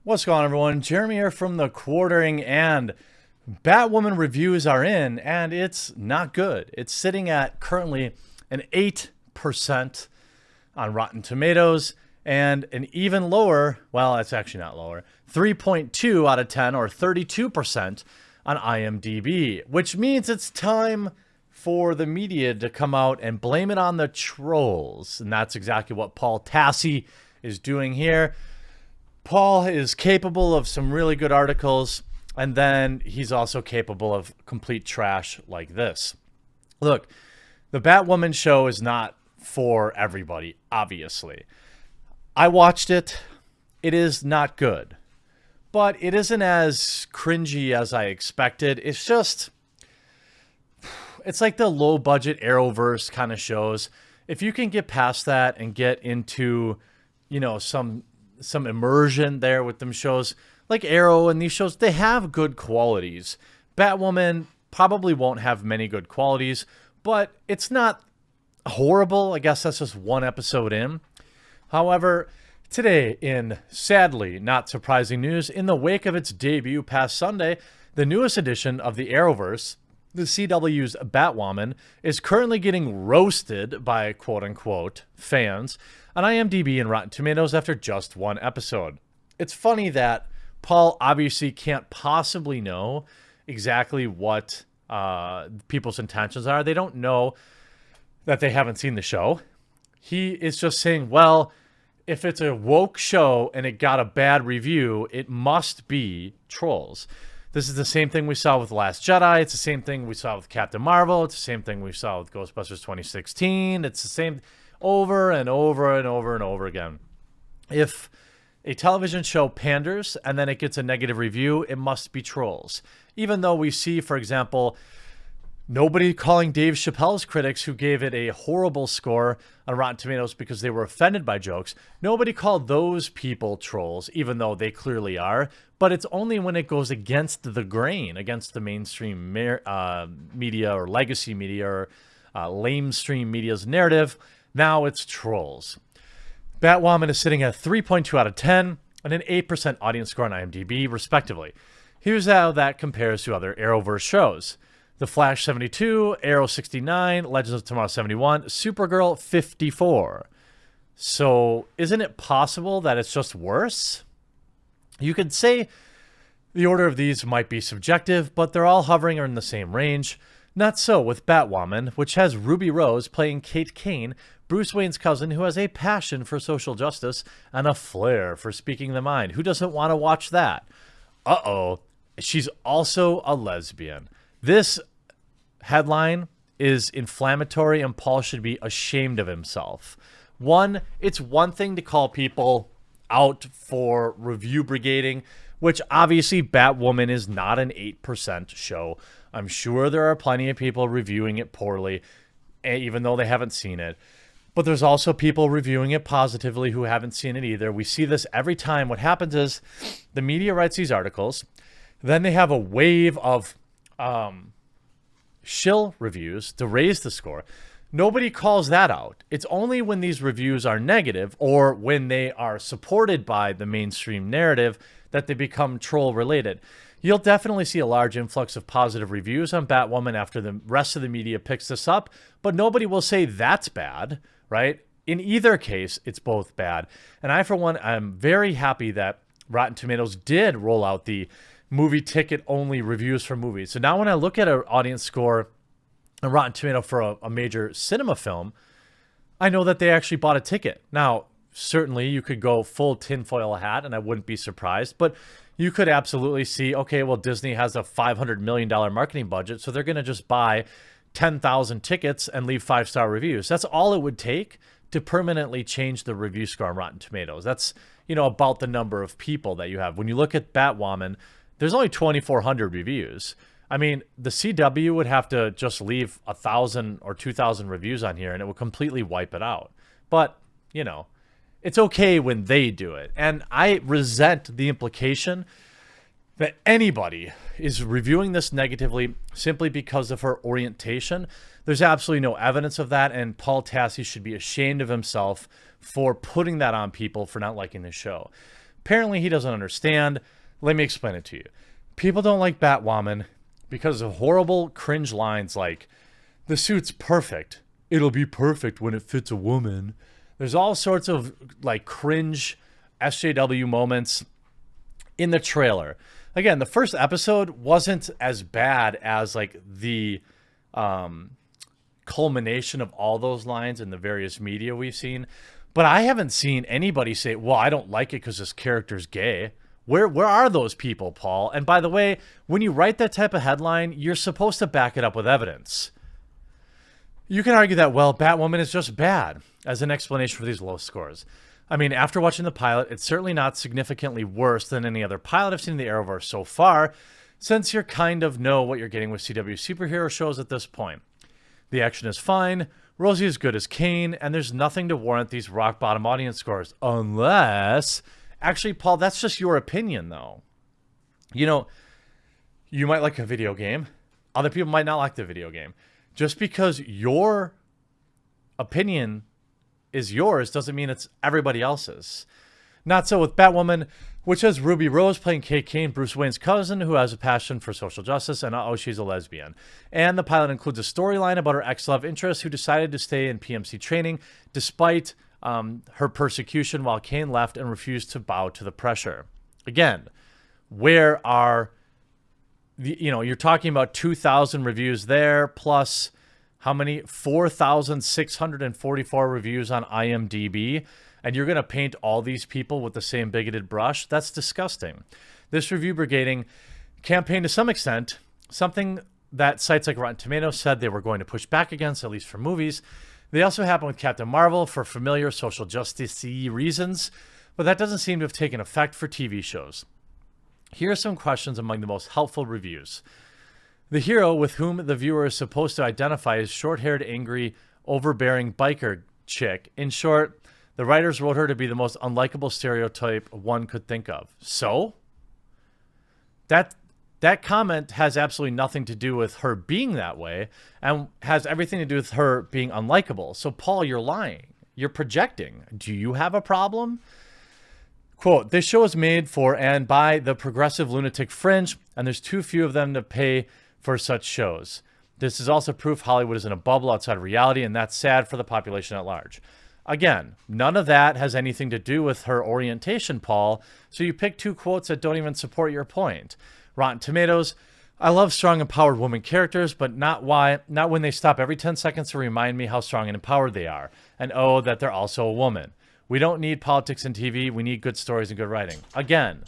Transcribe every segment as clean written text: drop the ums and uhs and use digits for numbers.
What's going on, everyone? Jeremy here from the Quartering, and Batwoman reviews are in, and it's not good. It's sitting at currently an 8% on Rotten Tomatoes, and an even lower, well, it's actually not lower, 3.2 out of 10, or 32% on IMDb, which means it's time for the media to come out and blame it on the trolls. And that's exactly what Paul Tassi is doing here. Paul is capable of some really good articles, and then he's also capable of complete trash like this. Look, the Batwoman show is not for everybody, obviously. I watched it. It is not good, but it isn't as cringy as I expected. It's like the low budget Arrowverse kind of shows. If you can get past that and get into, some immersion there with them shows like Arrow, and these shows, they have good qualities. Batwoman probably won't have many good qualities, but it's not horrible. I guess that's just one episode in. However, today, in sadly not surprising news, in the wake of its debut past Sunday, the newest edition of the Arrowverse, the CW's Batwoman, is currently getting roasted by quote-unquote fans on IMDb and Rotten Tomatoes after just one episode. It's funny that Paul obviously can't possibly know exactly what people's intentions are. They don't know that they haven't seen the show. He is just saying, well, if it's a woke show and it got a bad review, it must be trolls. This is the same thing we saw with Last Jedi. It's the same thing we saw with Captain Marvel. It's the same thing we saw with Ghostbusters 2016. It's the same over and over and over and over again. If a television show panders and then it gets a negative review, it must be trolls. Even though we see, for example, nobody calling Dave Chappelle's critics, who gave it a horrible score on Rotten Tomatoes because they were offended by jokes, nobody called those people trolls, even though they clearly are. But it's only when it goes against the grain, against the mainstream media or legacy media or lamestream media's narrative. Now it's trolls. Batwoman is sitting at 3.2 out of 10 and an 8% audience score on IMDb, respectively. Here's how that compares to other Arrowverse shows. The Flash 72, Arrow 69, Legends of Tomorrow 71, Supergirl 54. So isn't it possible that it's just worse? You could say the order of these might be subjective, but they're all hovering in the same range. Not so with Batwoman, which has Ruby Rose playing Kate Kane, Bruce Wayne's cousin, who has a passion for social justice and a flair for speaking the mind. Who doesn't want to watch that? Uh-oh. She's also a lesbian. This headline is inflammatory, and Paul should be ashamed of himself. One, it's one thing to call people out for review brigading, which obviously Batwoman is not an 8% show. I'm sure there are plenty of people reviewing it poorly, even though they haven't seen it. But there's also people reviewing it positively who haven't seen it either. We see this every time. What happens is the media writes these articles, then they have a wave of shill reviews to raise the score. Nobody calls that out. It's only when these reviews are negative or when they are supported by the mainstream narrative that they become troll related. You'll definitely see a large influx of positive reviews on Batwoman after the rest of the media picks this up, but nobody will say that's bad, right? In either case, it's both bad. And I, for one, am very happy that Rotten Tomatoes did roll out the movie ticket only reviews for movies. So now when I look at an audience score on Rotten Tomato for a major cinema film, I know that they actually bought a ticket. Now, certainly you could go full tinfoil hat and I wouldn't be surprised, but you could absolutely see, okay, well, Disney has a $500 million marketing budget, so they're going to just buy 10,000 tickets and leave 5-star reviews. That's all it would take to permanently change the review score on Rotten Tomatoes. That's, about the number of people that you have. When you look at Batwoman, there's only 2,400 reviews. I mean, the CW would have to just leave 1,000 or 2,000 reviews on here and it would completely wipe it out. But, it's okay when they do it. And I resent the implication that anybody is reviewing this negatively simply because of her orientation. There's absolutely no evidence of that, and Paul Tassi should be ashamed of himself for putting that on people for not liking the show. Apparently he doesn't understand. Let me explain it to you. People don't like Batwoman because of horrible cringe lines like, the suit's perfect. It'll be perfect when it fits a woman. There's all sorts of like cringe SJW moments in the trailer. Again, the first episode wasn't as bad as like the culmination of all those lines in the various media we've seen. But I haven't seen anybody say, well, I don't like it because this character's gay. Where are those people, Paul? And by the way, when you write that type of headline, you're supposed to back it up with evidence. You can argue that, well, Batwoman is just bad as an explanation for these low scores. I mean, after watching the pilot, it's certainly not significantly worse than any other pilot I've seen in the Arrowverse so far, since you kind of know what you're getting with CW superhero shows at this point. The action is fine, Rosie is good as Kane, and there's nothing to warrant these rock-bottom audience scores, unless... Actually, Paul, that's just your opinion, though. You know, you might like a video game. Other people might not like the video game. Just because your opinion is yours doesn't mean it's everybody else's. Not so with Batwoman, which has Ruby Rose playing Kate Kane, Bruce Wayne's cousin, who has a passion for social justice, and she's a lesbian. And the pilot includes a storyline about her ex-love interest who decided to stay in PMC training despite her persecution while Kane left and refused to bow to the pressure. Again, where are the, you're talking about 2,000 reviews there, plus how many? 4,644 reviews on IMDb, and you're going to paint all these people with the same bigoted brush? That's disgusting. This review brigading campaign, to some extent, something that sites like Rotten Tomatoes said they were going to push back against, at least for movies. They also happen with Captain Marvel for familiar social justice-y reasons, but that doesn't seem to have taken effect for TV shows. Here are some questions among the most helpful reviews. The hero with whom the viewer is supposed to identify is short-haired, angry, overbearing biker chick. In short, the writers wrote her to be the most unlikable stereotype one could think of. So? That comment has absolutely nothing to do with her being that way and has everything to do with her being unlikable. So, Paul, you're lying. You're projecting. Do you have a problem? Quote, this show is made for and by the progressive lunatic fringe, and there's too few of them to pay for such shows. This is also proof Hollywood is in a bubble outside of reality, and that's sad for the population at large. Again, none of that has anything to do with her orientation, Paul, so you pick two quotes that don't even support your point. Rotten Tomatoes, I love strong, empowered woman characters, but not when they stop every 10 seconds to remind me how strong and empowered they are, and oh, that they're also a woman. We don't need politics in TV, we need good stories and good writing. Again,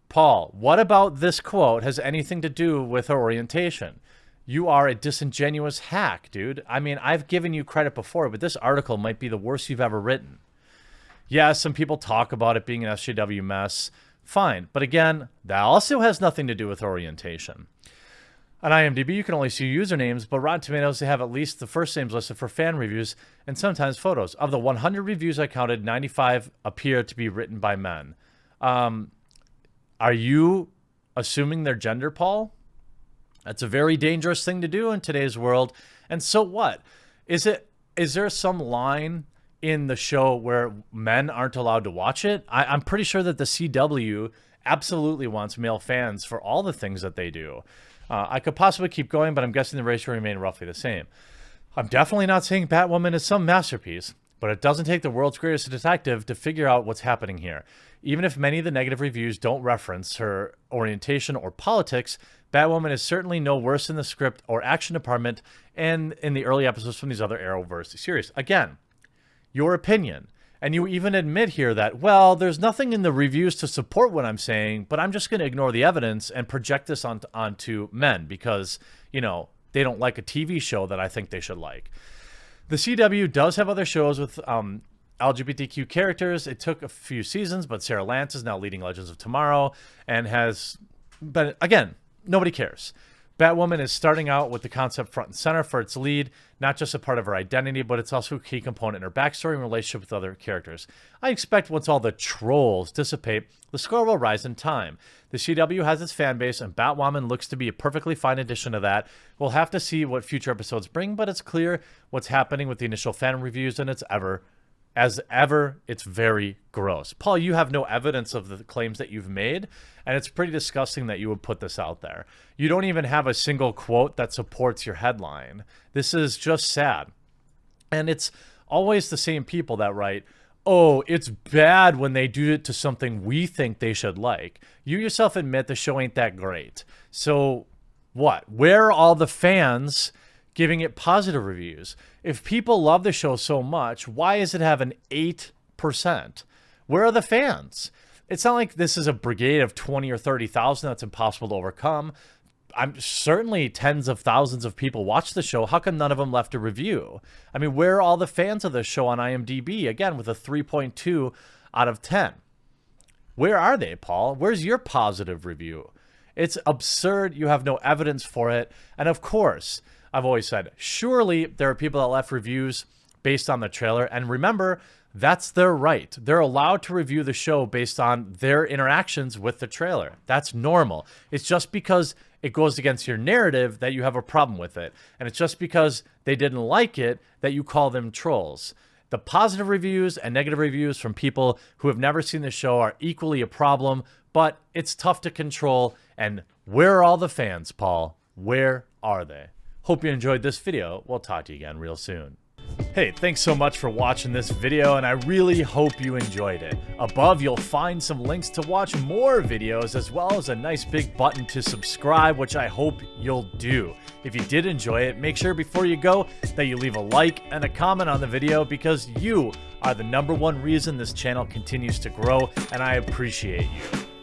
Paul, what about this quote has anything to do with her orientation? You are a disingenuous hack, dude. I mean, I've given you credit before, but this article might be the worst you've ever written. Yeah, some people talk about it being an SJW mess. Fine. But again, that also has nothing to do with orientation. On IMDb, you can only see usernames, but Rotten Tomatoes, they have at least the first names listed for fan reviews and sometimes photos. Of the 100 reviews I counted, 95 appear to be written by men. Are you assuming their gender, Paul? That's a very dangerous thing to do in today's world. And so what? Is there some line in the show where men aren't allowed to watch it? I'm pretty sure that the CW absolutely wants male fans for all the things that they do. I could possibly keep going, but I'm guessing the ratio will remain roughly the same. I'm definitely not saying Batwoman is some masterpiece, but it doesn't take the world's greatest detective to figure out what's happening here. Even if many of the negative reviews don't reference her orientation or politics, Batwoman is certainly no worse in the script or action department and in the early episodes from these other Arrowverse series. Again, your opinion. And you even admit here that, well, there's nothing in the reviews to support what I'm saying, but I'm just going to ignore the evidence and project this onto men because, they don't like a TV show that I think they should like. The CW does have other shows with LGBTQ characters. It took a few seasons, but Sarah Lance is now leading Legends of Tomorrow and has been, again, nobody cares. Batwoman is starting out with the concept front and center for its lead, not just a part of her identity, but it's also a key component in her backstory and relationship with other characters. I expect once all the trolls dissipate, the score will rise in time. The CW has its fan base, and Batwoman looks to be a perfectly fine addition to that. We'll have to see what future episodes bring, but it's clear what's happening with the initial fan reviews, and it's as ever, it's very gross. Paul, you have no evidence of the claims that you've made, and it's pretty disgusting that you would put this out there. You don't even have a single quote that supports your headline. This is just sad. And it's always the same people that write, oh, it's bad when they do it to something we think they should like. You yourself admit the show ain't that great. So what? Where are all the fans giving it positive reviews? If people love the show so much, why is it have an 8%? Where are the fans? It's not like this is a brigade of 20 or 30,000 that's impossible to overcome. I'm certainly tens of thousands of people watch the show. How come none of them left a review? I mean, where are all the fans of the show on IMDb? Again, with a 3.2 out of 10. Where are they, Paul? Where's your positive review? It's absurd. You have no evidence for it. And of course, I've always said, surely there are people that left reviews based on the trailer. And remember, that's their right. They're allowed to review the show based on their interactions with the trailer. That's normal. It's just because it goes against your narrative that you have a problem with it. And it's just because they didn't like it that you call them trolls. The positive reviews and negative reviews from people who have never seen the show are equally a problem, but it's tough to control. And where are all the fans, Paul? Where are they? Hope you enjoyed this video. We'll talk to you again real soon. Hey, thanks so much for watching this video, and I really hope you enjoyed it. Above, you'll find some links to watch more videos, as well as a nice big button to subscribe, which I hope you'll do. If you did enjoy it, make sure before you go that you leave a like and a comment on the video, because you are the #1 reason this channel continues to grow, and I appreciate you.